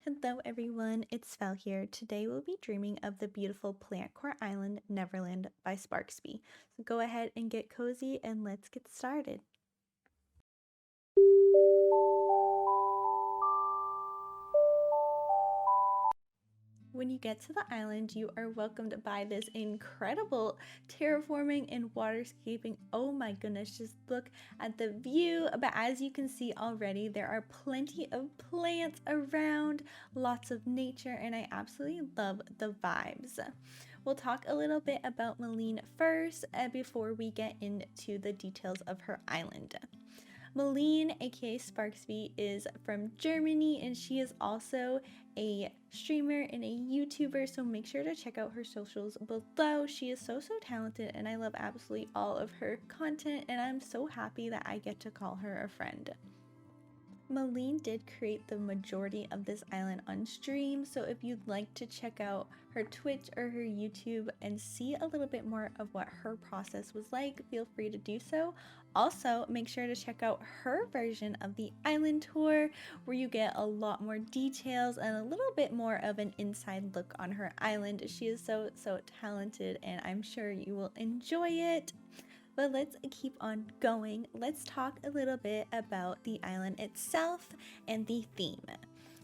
Hello everyone, it's Fel here. Today we'll be dreaming of the beautiful Plantcore island, Neverland by Sparksby. So go ahead and get cozy and let's get started. When you get to the island, you are welcomed by this incredible terraforming and waterscaping. Oh my goodness, just look at the view. But as you can see already, there are plenty of plants around, lots of nature, and I absolutely love the vibes. We'll talk a little bit about Malin first before we get into the details of her island. Moline, aka Sparksby, is from Germany and she is also a streamer and a YouTuber, so make sure to check out her socials below. She is so talented and I love absolutely all of her content, and I'm so happy that I get to call her a friend. Malin did create the majority of this island on stream, so if you'd like to check out her Twitch or her YouTube and see a little bit more of what her process was like, feel free to do so. Also, make sure to check out her version of the island tour, where you get a lot more details and a little bit more of an inside look on her island. She is so talented and I'm sure you will enjoy it. But let's keep on going. Let's talk a little bit about the island itself and the theme.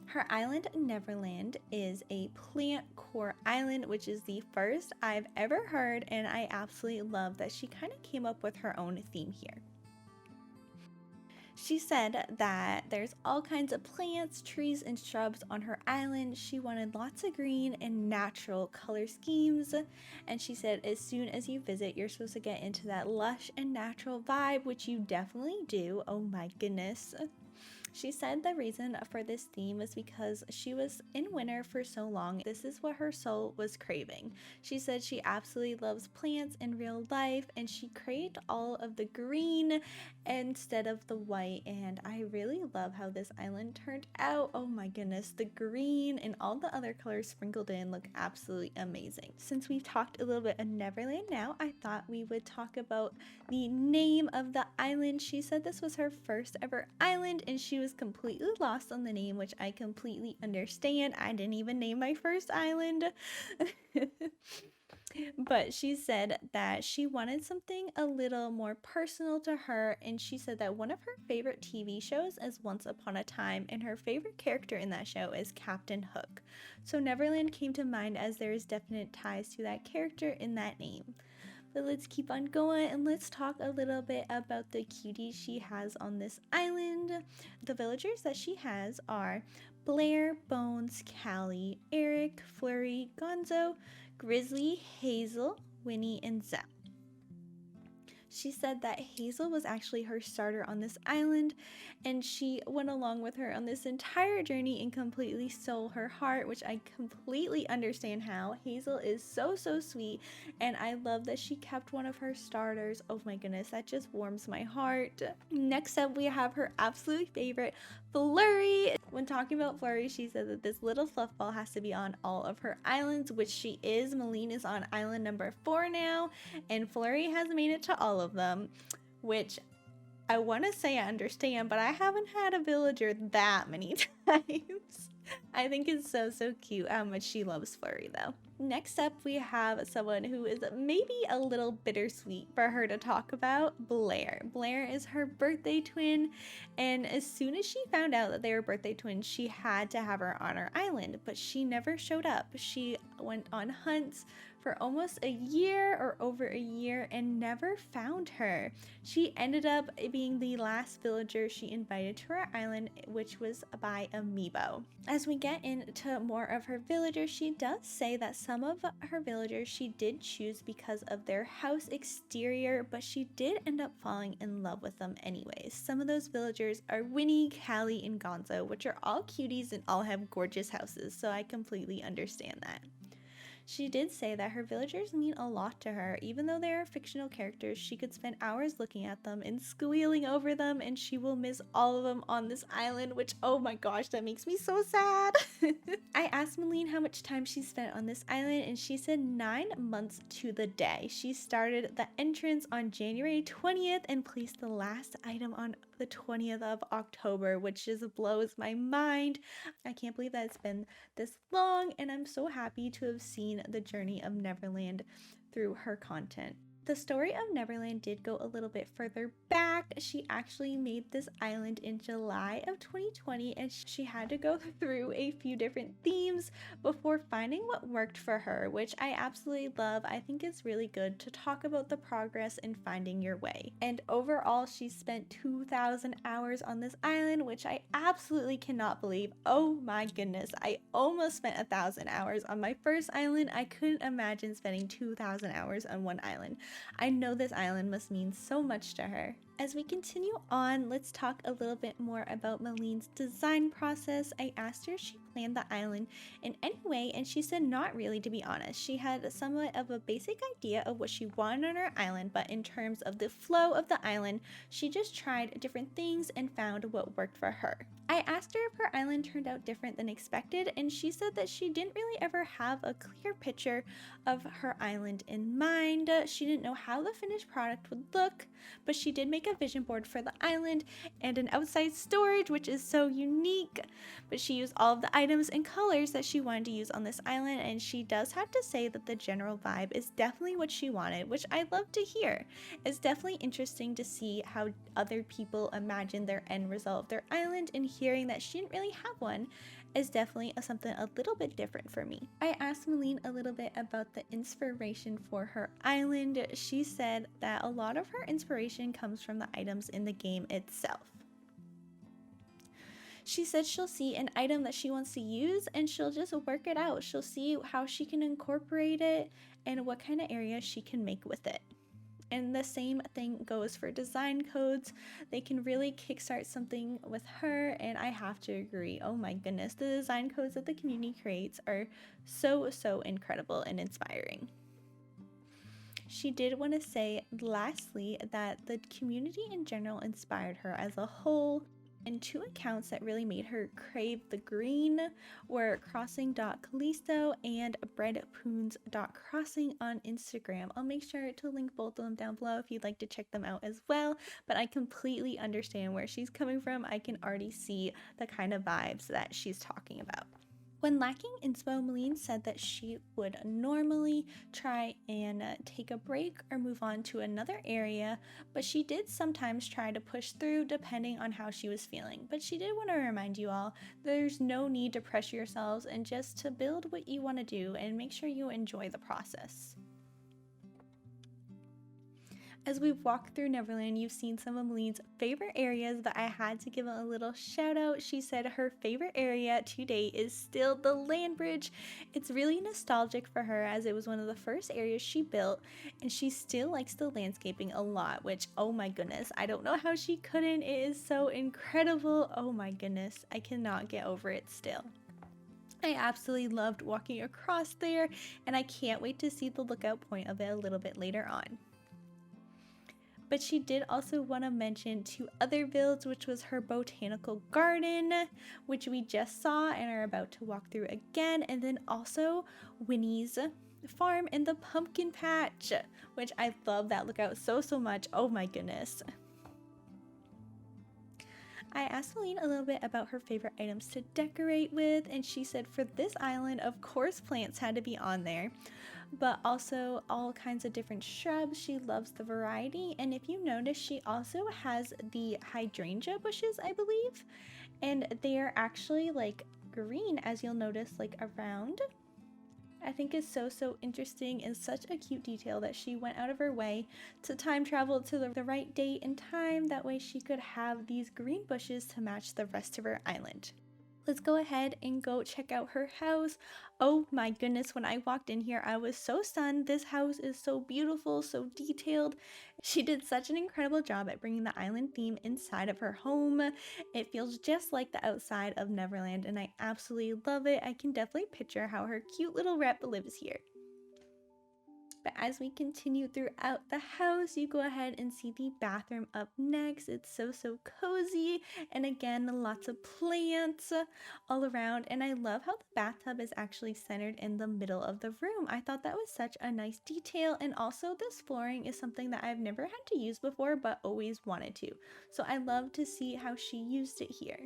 Her island, Neverland, is a Plantcore island, which is the first I've ever heard, and I absolutely love that she kind of came up with her own theme here. She said that there's all kinds of plants, trees, and shrubs on her island. She wanted lots of green and natural color schemes. And she said as soon as you visit, you're supposed to get into that lush and natural vibe, which you definitely do. Oh my goodness. She said the reason for this theme was because she was in winter for so long. This is what her soul was craving. She said she absolutely loves plants in real life and she craved all of the green instead of the white, and I really love how this island turned out. Oh my goodness, the green and all the other colors sprinkled in look absolutely amazing. Since we've talked a little bit of Neverland now, I thought we would talk about the name of the island. She said this was her first ever island and she was completely lost on the name, which I completely understand. I didn't even name my first island. But she said that she wanted something a little more personal to her, and she said that one of her favorite TV shows is Once Upon a Time, and her favorite character in that show is Captain Hook. So Neverland came to mind as there is definite ties to that character in that name. But let's keep on going and let's talk a little bit about the cuties she has on this island. The villagers that she has are Blair, Bones, Callie, Eric, Flurry, Gonzo, Grizzly, Hazel, Winnie, and Zep. She said that Hazel was actually her starter on this island, and she went along with her on this entire journey and completely stole her heart, which I completely understand how. Hazel is so sweet, and I love that she kept one of her starters. Oh my goodness, that just warms my heart. Next up, we have her absolute favorite, Flurry. When talking about Flurry, she said that this little fluff ball has to be on all of her islands, which she is. Malin is on island number 4 now, and Flurry has made it to all of them, which I want to say I understand, but I haven't had a villager that many times. I think it's so cute how much she loves Flurry though. Next up, we have someone who is maybe a little bittersweet for her to talk about, Blair. Blair is her birthday twin, and as soon as she found out that they were birthday twins, she had to have her on her island, but she never showed up. She went on hunts for almost a year or over a year and never found her. She ended up being the last villager she invited to her island, which was by Amiibo. As we get into more of her villagers, she does say that some of her villagers she did choose because of their house exterior, but she did end up falling in love with them anyways. Some of those villagers are Winnie, Callie, and Gonzo, which are all cuties and all have gorgeous houses, so I completely understand that. She did say that her villagers mean a lot to her. Even though they are fictional characters, she could spend hours looking at them and squealing over them, and she will miss all of them on this island, which, oh my gosh, that makes me so sad. I asked Malin how much time she spent on this island, and she said 9 months to the day. She started the entrance on January 20th and placed the last item on the 20th of October, which just blows my mind. I can't believe that it's been this long, and I'm so happy to have seen the journey of Neverland through her content. The story of Neverland did go a little bit further back. She actually made this island in July of 2020, and she had to go through a few different themes before finding what worked for her, which I absolutely love. I think it's really good to talk about the progress in finding your way. And overall, she spent 2,000 hours on this island, which I absolutely cannot believe. Oh my goodness, I almost spent 1,000 hours on my first island. I couldn't imagine spending 2,000 hours on one island. I know this island must mean so much to her. As we continue on, let's talk a little bit more about Malin's design process. I asked her if she planned the island in any way, and she said not really, to be honest. She had somewhat of a basic idea of what she wanted on her island, but in terms of the flow of the island, she just tried different things and found what worked for her. I asked her if her island turned out different than expected, and she said that she didn't really ever have a clear picture of her island in mind. She didn't know how the finished product would look, but she did make a vision board for the island and an outside storage, which is so unique. But she used all of the items and colors that she wanted to use on this island, and she does have to say that the general vibe is definitely what she wanted, which I love to hear. It's definitely interesting to see how other people imagine their end result of their island, and hearing that she didn't really have one is definitely something a little bit different for me. I asked Malin a little bit about the inspiration for her island. She said that a lot of her inspiration comes from the items in the game itself. She said she'll see an item that she wants to use and she'll just work it out. She'll see how she can incorporate it and what kind of area she can make with it. And the same thing goes for design codes. They can really kickstart something with her, and I have to agree. Oh my goodness, the design codes that the community creates are so incredible and inspiring. She did want to say lastly that the community in general inspired her as a whole. And two accounts that really made her crave the green were crossing.callisto and breadpoons.crossing on Instagram. I'll make sure to link both of them down below if you'd like to check them out as well. But I completely understand where she's coming from. I can already see the kind of vibes that she's talking about. When lacking inspo, Malin said that she would normally try and take a break or move on to another area, but she did sometimes try to push through depending on how she was feeling. But she did want to remind you all, there's no need to pressure yourselves and just to build what you want to do and make sure you enjoy the process. As we've walked through Neverland, you've seen some of Malin's favorite areas, but I had to give a little shout out. She said her favorite area to date is still the land bridge. It's really nostalgic for her as it was one of the first areas she built, and she still likes the landscaping a lot, which, oh my goodness, I don't know how she couldn't. It is so incredible. Oh my goodness, I cannot get over it still. I absolutely loved walking across there, and I can't wait to see the lookout point of it a little bit later on. But she did also want to mention two other builds, which was her botanical garden, which we just saw and are about to walk through again, and then also Winnie's farm and the pumpkin patch, which I love that lookout so much. Oh my goodness. I asked Malin a little bit about her favorite items to decorate with, and she said for this island, of course plants had to be on there, but also all kinds of different shrubs. She loves the variety, and if you notice, she also has the hydrangea bushes, I believe, and they are actually like green, as you'll notice, like around. I think is so interesting and such a cute detail that she went out of her way to time travel to the right date and time. That way she could have these green bushes to match the rest of her island. Let's go ahead and go check out her house. Oh my goodness, when I walked in here, I was so stunned. This house is so beautiful, so detailed. She did such an incredible job at bringing the island theme inside of her home. It feels just like the outside of Neverland, and I absolutely love it. I can definitely picture how her cute little rep lives here. But as we continue throughout the house, you go ahead and see the bathroom up next. It's so cozy, and again, lots of plants all around. And I love how the bathtub is actually centered in the middle of the room. I thought that was such a nice detail, and also this flooring is something that I've never had to use before but always wanted to. So I love to see how she used it here.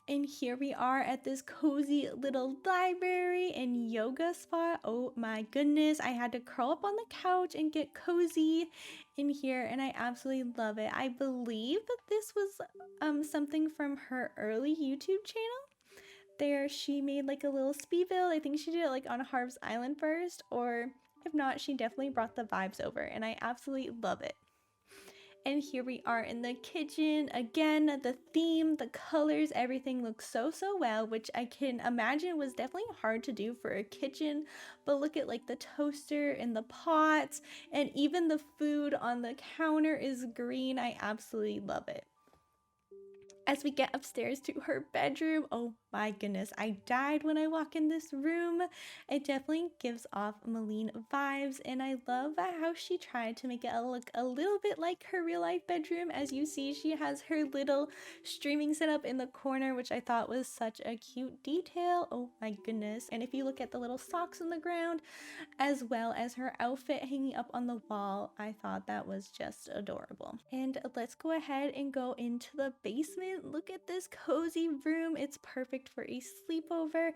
And here we are at this cozy little library and yoga spot. Oh my goodness, I had to curl up on the couch and get cozy in here, and I absolutely love it. I believe that this was something from her early YouTube channel. There she made like a little speed build. I think she did it like on Harv's Island first, or if not, she definitely brought the vibes over, and I absolutely love it. And here we are in the kitchen. Again, the theme, the colors, everything looks so well, which I can imagine was definitely hard to do for a kitchen. But look at like the toaster and the pots, and even the food on the counter is green. I absolutely love it. As we get upstairs to her bedroom, oh my goodness, I died when I walk in this room. It definitely gives off Malin vibes, and I love how she tried to make it look a little bit like her real life bedroom. As you see, she has her little streaming setup in the corner, which I thought was such a cute detail. Oh my goodness. And if you look at the little socks on the ground, as well as her outfit hanging up on the wall, I thought that was just adorable. And let's go ahead and go into the basement. Look at this cozy room. It's perfect for a sleepover,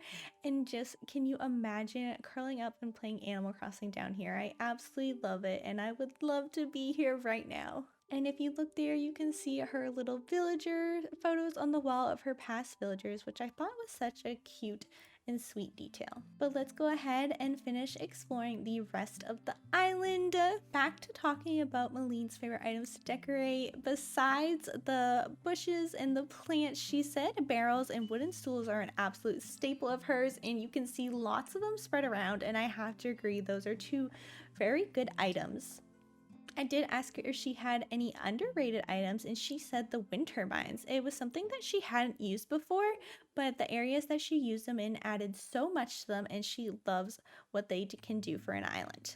and just can you imagine curling up and playing Animal Crossing down here? I absolutely love it, and I would love to be here right now. And if you look there, you can see her little villager photos on the wall of her past villagers, which I thought was such a cute and sweet detail. But let's go ahead and finish exploring the rest of the island. Back to talking about Malin's favorite items to decorate. Besides the bushes and the plants, she said barrels and wooden stools are an absolute staple of hers, and you can see lots of them spread around, and I have to agree, those are two very good items. I did ask her if she had any underrated items, and she said the wind turbines. It was something that she hadn't used before, but the areas that she used them in added so much to them, and she loves what they can do for an island.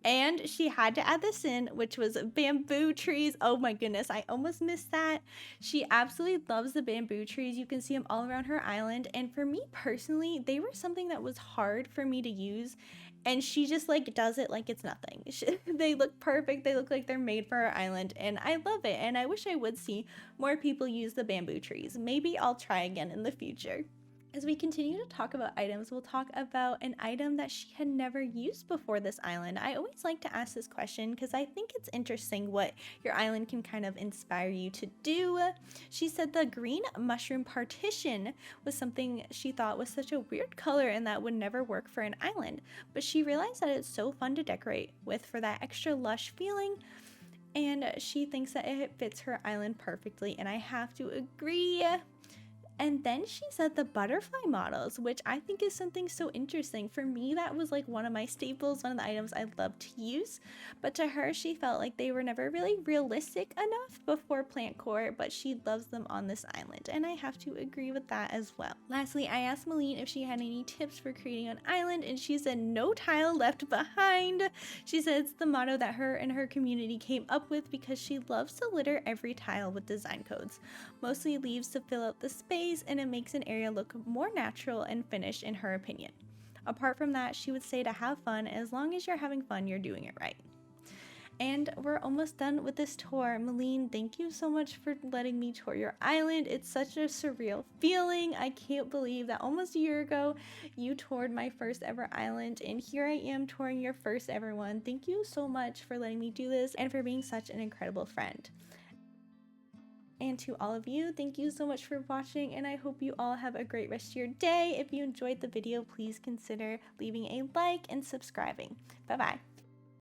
And she had to add this in, which was bamboo trees. Oh my goodness, I almost missed that. She absolutely loves the bamboo trees. You can see them all around her island, and for me personally, they were something that was hard for me to use, and she just like does it like it's nothing. They look perfect. They look like they're made for our island, and I love it, and I wish I would see more people use the bamboo trees. Maybe I'll try again in the future. As we continue to talk about items, we'll talk about an item that she had never used before this island. I always like to ask this question because I think it's interesting what your island can kind of inspire you to do. She said the green mushroom partition was something she thought was such a weird color and that would never work for an island, but she realized that it's so fun to decorate with for that extra lush feeling, and she thinks that it fits her island perfectly, and I have to agree. And then she said the butterfly models, which I think is something so interesting. For me, that was like one of my staples, one of the items I love to use. But to her, she felt like they were never really realistic enough before Plantcore, but she loves them on this island. And I have to agree with that as well. Lastly, I asked Malin if she had any tips for creating an island, and she said no tile left behind. She said it's the motto that her and her community came up with because she loves to litter every tile with design codes. Mostly leaves to fill out the space, and it makes an area look more natural and finished in her opinion. Apart from that, she would say to have fun. As long as you're having fun, you're doing it right. And we're almost done with this tour. Malin, thank you so much for letting me tour your island. It's such a surreal feeling. I can't believe that almost a year ago you toured my first ever island, and here I am touring your first ever one. Thank you so much for letting me do this and for being such an incredible friend. And to all of you, thank you so much for watching, and I hope you all have a great rest of your day. If you enjoyed the video, please consider leaving a like and subscribing. Bye bye.